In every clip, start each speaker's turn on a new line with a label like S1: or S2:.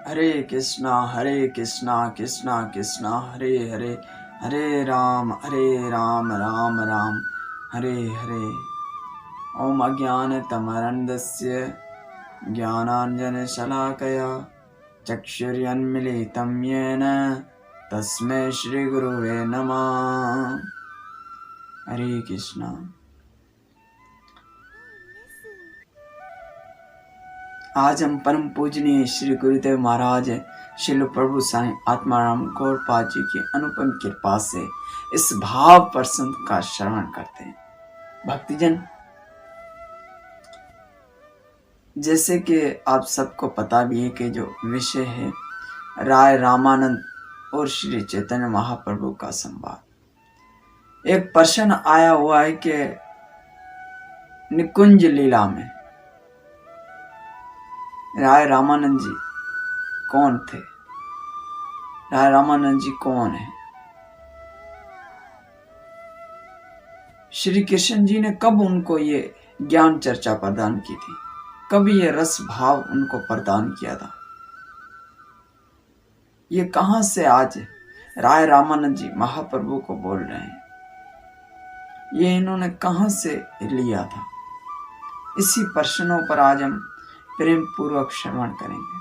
S1: हरे कृष्णा कृष्णा कृष्णा हरे हरे, हरे राम राम राम हरे हरे। ओम अज्ञानतिमिरन्धस्य ज्ञानाञ्जनशलाकया चक्षुरुन्मीलितं येन तस्मै श्रीगुरुवे नमः। हरे कृष्णा। आज हम परम पूजनीय श्री गुरुदेव महाराज शिल प्रभु साईं आत्माराम गौड़पाद जी की अनुपम कृपा से इस भाव प्रसंग का श्रवण करते हैं। भक्तजन, जैसे कि आप सबको पता भी है कि जो विषय है राय रामानंद और श्री चैतन्य महाप्रभु का संवाद। एक प्रश्न आया हुआ है कि निकुंज लीला में राय रामानंद जी कौन थे, राय रामानंद जी कौन है। श्री कृष्ण जी ने कब उनको ये ज्ञान चर्चा प्रदान की थी, कब ये रस भाव उनको प्रदान किया था। ये कहां से आज राय रामानंद जी महाप्रभु को बोल रहे हैं, ये इन्होंने कहां से लिया था। इसी प्रश्नों पर आज हम प्रेम पूर्वक श्रवण करेंगे।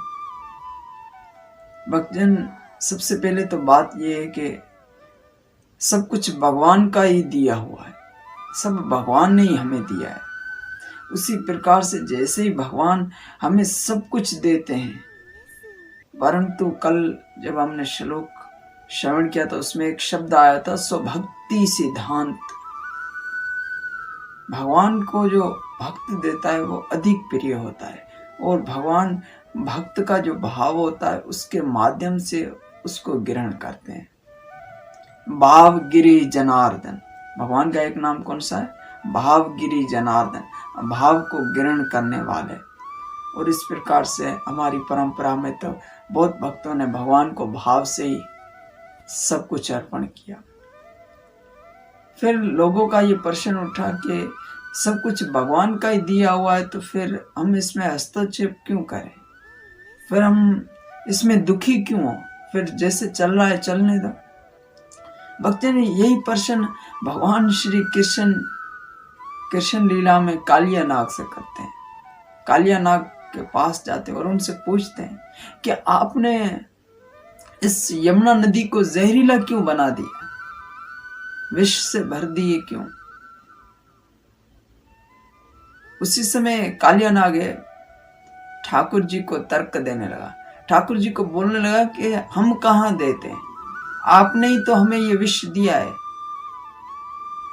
S1: भक्तजन, सबसे पहले तो बात यह है कि सब कुछ भगवान का ही दिया हुआ है, सब भगवान ने ही हमें दिया है। उसी प्रकार से जैसे ही भगवान हमें सब कुछ देते हैं, परंतु कल जब हमने श्लोक श्रवण किया तो उसमें एक शब्द आया था स्वभक्ति सिद्धांत। भगवान को जो भक्त देता है वो अधिक प्रिय होता है, और भगवान भक्त का जो भाव होता है उसके माध्यम से उसको ग्रहण करते हैं। भावगिरी जनार्दन, भगवान का एक नाम कौन सा है, भावगिरी जनार्दन, भाव को ग्रहण करने वाले। और इस प्रकार से हमारी परंपरा में तो बहुत भक्तों ने भगवान को भाव से ही सब कुछ अर्पण किया। फिर लोगों का ये प्रश्न उठा कि सब कुछ भगवान का ही दिया हुआ है तो फिर हम इसमें हस्तक्षेप क्यों करें, फिर हम इसमें दुखी क्यों हो, फिर जैसे चल रहा है चलने दो। भक्तों ने यही प्रश्न भगवान श्री कृष्ण लीला में कालिया नाग से करते हैं। कालिया नाग के पास जाते हैं और उनसे पूछते हैं कि आपने इस यमुना नदी को जहरीला क्यों बना दिया, विष से भर दिए क्यों। उसी समय कालिया नाग ठाकुर जी को तर्क देने लगा, ठाकुर जी को बोलने लगा कि हम कहाँ देते हैं, आपने ही तो हमें ये विष दिया है,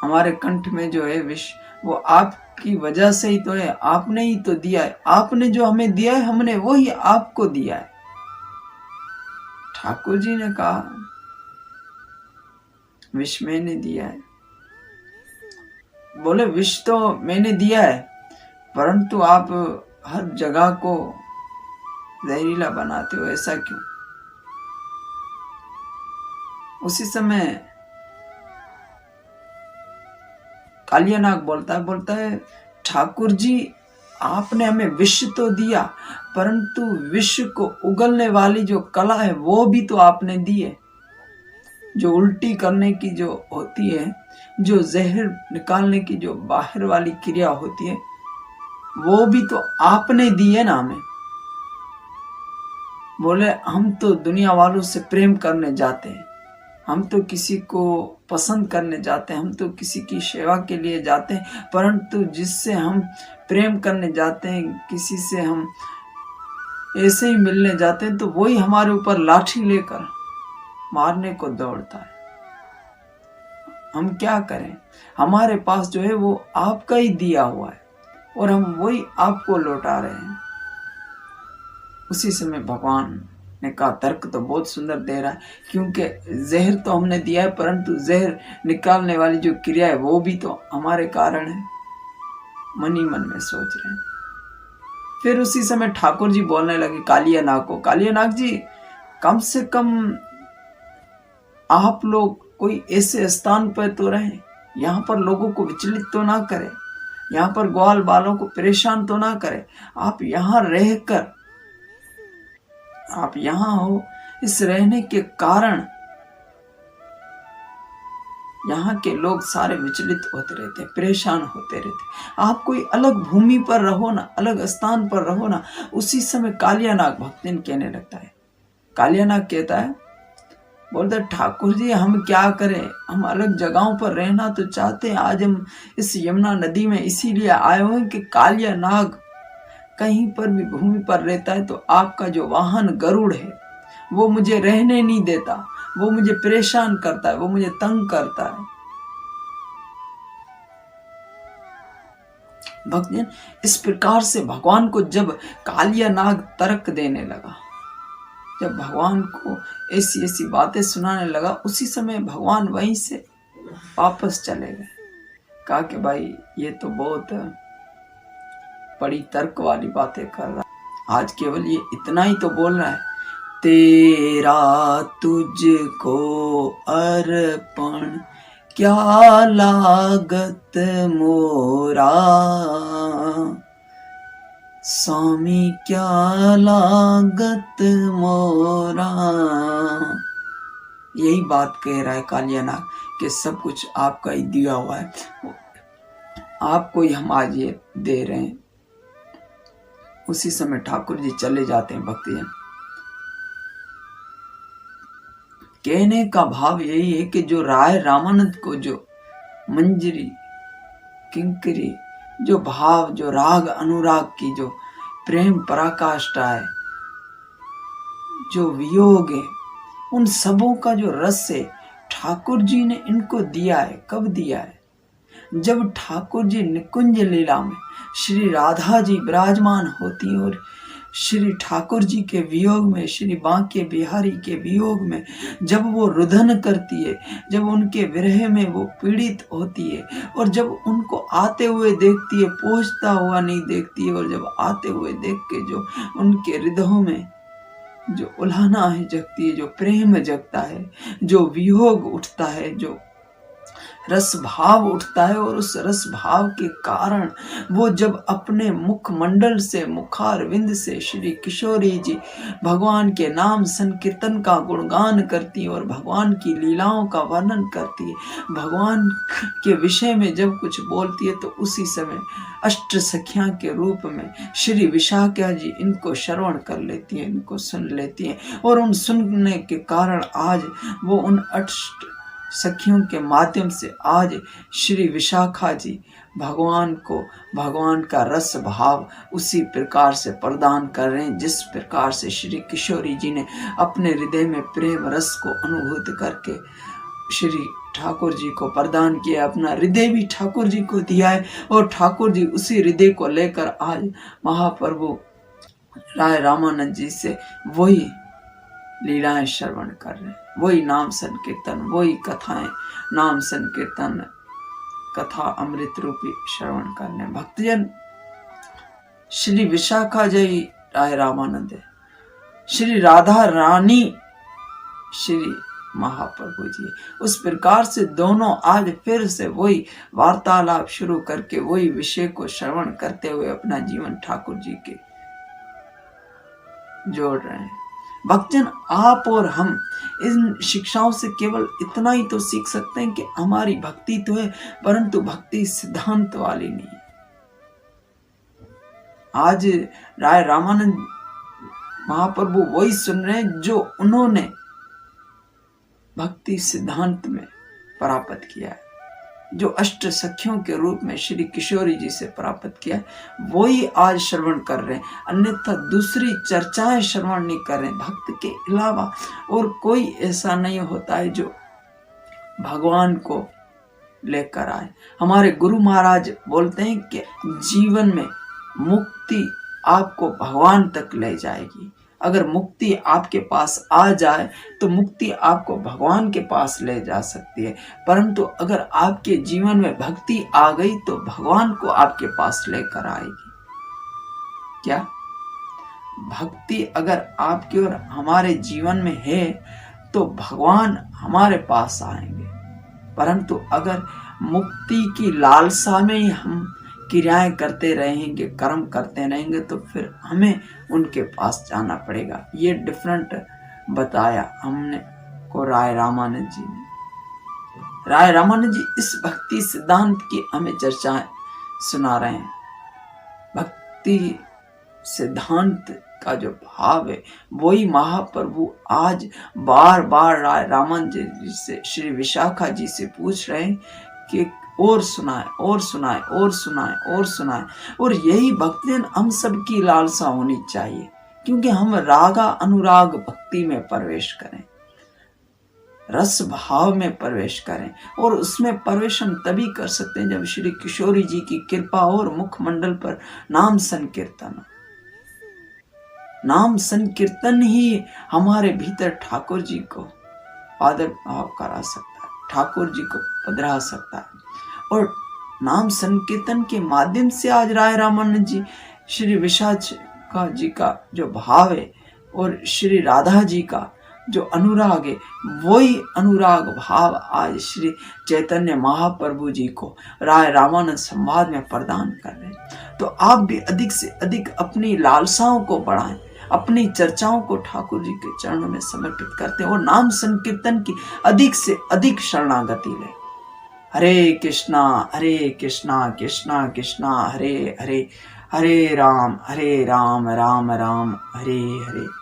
S1: हमारे कंठ में जो है विष वो आपकी वजह से ही तो है, आपने ही तो दिया है, आपने जो हमें दिया है हमने वही आपको दिया है। ठाकुर जी ने कहा विष मैंने दिया है। बोले विष तो मैंने दिया है, परंतु आप हर जगह को जहरीला बनाते हो, ऐसा क्यों। उसी समय कालिया नाग बोलता है ठाकुर जी आपने हमें विष तो दिया, परंतु विष को उगलने वाली जो कला है वो भी तो आपने दी है। जो उल्टी करने की जो होती है, जो जहर निकालने की जो बाहर वाली क्रिया होती है, वो भी तो आपने दी है ना हमें। बोले हम तो दुनिया वालों से प्रेम करने जाते हैं, हम तो किसी को पसंद करने जाते हैं, हम तो किसी की सेवा के लिए जाते हैं, परंतु जिससे हम प्रेम करने जाते हैं, किसी से हम ऐसे ही मिलने जाते हैं, तो वही हमारे ऊपर लाठी लेकर मारने को दौड़ता है। हम क्या करें, हमारे पास जो है वो आपका ही दिया हुआ है और हम वही आपको लौटा रहे हैं। उसी समय भगवान ने कहा तर्क तो बहुत सुंदर दे रहा है, क्योंकि जहर तो हमने दिया है, परंतु जहर निकालने वाली जो क्रिया है वो भी तो हमारे कारण है। मन ही मन में सोच रहे हैं। फिर उसी समय ठाकुर जी बोलने लगे कालिया नाग को, कालिया नाग जी कम से कम आप लोग कोई ऐसे स्थान पर तो रहें, यहाँ पर लोगों को विचलित तो ना करें, यहाँ पर ग्वाल बालों को परेशान तो ना करें। आप यहाँ रहकर आप यहाँ हो, इस रहने के कारण यहाँ के लोग सारे विचलित होते रहते, परेशान होते रहते। आप कोई अलग भूमि पर रहो ना, अलग स्थान पर रहो ना, उसी समय कालियानाग भक्तिन कहने लगता है। कालियानाग कहता है, बोलते ठाकुर जी हम क्या करें, हम अलग जगहों पर रहना तो चाहते हैं। आज हम इस यमुना नदी में इसीलिए आए हुए कि कालियानाग कहीं पर भी भूमि पर रहता है तो आपका जो वाहन गरुड़ है वो मुझे रहने नहीं देता, वो मुझे परेशान करता है, वो मुझे तंग करता है। भक्तजन, इस प्रकार से भगवान को जब कालियानाग तर्क देने लगा, जब भगवान को ऐसी ऐसी बातें सुनाने लगा, उसी समय भगवान वहीं से वापस चले गए। कहा कि भाई ये तो बहुत बड़ी तर्क वाली बातें कर रहा है, आज केवल ये इतना ही तो बोल रहा है, तेरा तुझको अर्पण क्या लागत मोरा, स्वामी क्या लागत मोरा। यही बात कह रहा है कालियानाग कि सब कुछ आपका ही दिया हुआ है, आपको ही हम आज ये दे रहे हैं। उसी समय ठाकुर जी चले जाते हैं। भक्तजन, कहने का भाव यही है कि जो राय रामानंद को जो मंजरी किंकरी, जो भाव, जो राग अनुराग की जो प्रेम पराकाष्ठा है, जो वियोग है, उन सबों का जो रस है ठाकुर जी ने इनको दिया है। कब दिया है? जब ठाकुर जी निकुंज लीला में श्री राधा जी विराजमान होती और श्री ठाकुर जी के वियोग में, श्री बांके बिहारी के वियोग में जब वो रुदन करती है, जब उनके विरह में वो पीड़ित होती है और जब उनको आते हुए देखती है, पहुंचता हुआ नहीं देखती है, और जब आते हुए देख के जो उनके हृदयों में जो उल्हाना है जगती है, जो प्रेम जगता है, जो वियोग उठता है, जो रस भाव उठता है, और उस रस भाव के कारण वो जब अपने मुखमंडल से, मुखारविंद से श्री किशोरी जी भगवान के नाम संकीर्तन का गुणगान करती है और भगवान की लीलाओं का वर्णन करती है, भगवान के विषय में जब कुछ बोलती है, तो उसी समय अष्ट सखियां के रूप में श्री विशाखा जी इनको श्रवण कर लेती हैं, इनको सुन लेती हैं, और उन सुनने के कारण आज वो उन अष्ट सखियों के माध्यम से आज श्री विशाखा जी भगवान को, भगवान का रस भाव उसी प्रकार से प्रदान कर रहे हैं जिस प्रकार से श्री किशोरी जी ने अपने हृदय में प्रेम रस को अनुभूत करके श्री ठाकुर जी को प्रदान किया। अपना हृदय भी ठाकुर जी को दिया है और ठाकुर जी उसी हृदय को लेकर आज महाप्रभु राय रामानंद जी से वही लीलाएं श्रवण कर रहे हैं, वही नाम संकीर्तन, वही कथाएं, नाम संकीर्तन कथा अमृत रूपी श्रवण करने। भक्तजन, श्री विशाखा जी राय रामानंद, श्री राधा रानी श्री महाप्रभु जी, उस प्रकार से दोनों आज फिर से वही वार्तालाप शुरू करके वही विषय को श्रवण करते हुए अपना जीवन ठाकुर जी के जोड़ रहे हैं। भक्तजन, आप और हम इन शिक्षाओं से केवल इतना ही तो सीख सकते हैं कि हमारी भक्ति तो है, परंतु भक्ति सिद्धांत वाली नहीं है। आज राय रामानंद महाप्रभु वही सुन रहे हैं जो उन्होंने भक्ति सिद्धांत में प्राप्त किया है, जो अष्ट सखियों के रूप में श्री किशोरी जी से प्राप्त किया है, वही आज श्रवण कर रहे हैं। अन्यथा दूसरी चर्चाएं श्रवण नहीं कर रहे हैं। भक्त के अलावा और कोई ऐसा नहीं होता है जो भगवान को लेकर आए। हमारे गुरु महाराज बोलते हैं कि जीवन में मुक्ति आपको भगवान तक ले जाएगी। अगर मुक्ति आपके पास आ जाए तो मुक्ति आपको भगवान के पास ले जा सकती है, परंतु अगर आपके जीवन में भक्ति आ गई तो भगवान को आपके पास लेकर आएगी। क्या भक्ति अगर आपके और हमारे जीवन में है तो भगवान हमारे पास आएंगे, परंतु अगर मुक्ति की लालसा में ही हम क्रियाएं करते रहेंगे, कर्म करते रहेंगे, तो फिर हमें उनके पास जाना पड़ेगा। ये डिफरेंट बताया हमने को राय रामानंद जी ने। राय रामानंद जी इस भक्ति सिद्धांत की हमें चर्चाएं सुना रहे हैं। भक्ति सिद्धांत का जो भाव है वही महाप्रभु आज बार बार राय रामानंद जी से, श्री विशाखा जी से पूछ रहे हैं कि और सुनाए और सुनाए और सुनाए और सुनाए। और यही भक्ति हम सबकी लालसा होनी चाहिए, क्योंकि हम रागा अनुराग भक्ति में प्रवेश करें, रस भाव में प्रवेश करें। और उसमें प्रवेश हम तभी कर सकते हैं जब श्री किशोरी जी की कृपा और मुखमंडल पर नाम संकीर्तन। नाम संकीर्तन ही हमारे भीतर ठाकुर जी को आदर-भाव करा सकता है, ठाकुर जी को पधरा सकता है। और नाम संकीर्तन के माध्यम से आज राय रामानंद जी, श्री विशाखा जी का जो भाव है और श्री राधा जी का जो अनुराग है, वही अनुराग भाव आज श्री चैतन्य महाप्रभु जी को राय रामानंद संवाद में प्रदान कर रहे हैं। तो आप भी अधिक से अधिक अपनी लालसाओं को बढ़ाएं, अपनी चर्चाओं को ठाकुर जी के चरणों में समर्पित करते हैं और नाम संकीर्तन की अधिक से अधिक शरणागति लें। हरे कृष्णा कृष्णा कृष्णा हरे हरे, हरे राम राम राम हरे हरे।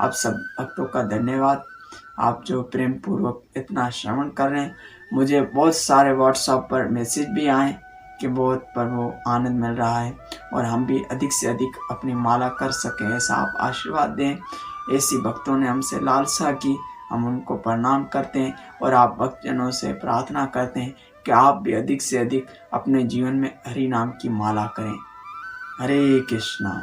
S1: आप सब भक्तों का धन्यवाद, आप जो प्रेम पूर्वक इतना श्रवण कर रहे हैं। मुझे बहुत सारे व्हाट्सएप पर मैसेज भी आए कि बहुत प्रभु आनंद मिल रहा है और हम भी अधिक से अधिक अपनी माला कर सकें, ऐसा आप आशीर्वाद दें। ऐसी भक्तों ने हमसे लालसा की, हम उनको प्रणाम करते हैं और आप भक्तजनों से प्रार्थना करते हैं कि आप भी अधिक से अधिक अपने जीवन में हरि नाम की माला करें। हरे कृष्णा।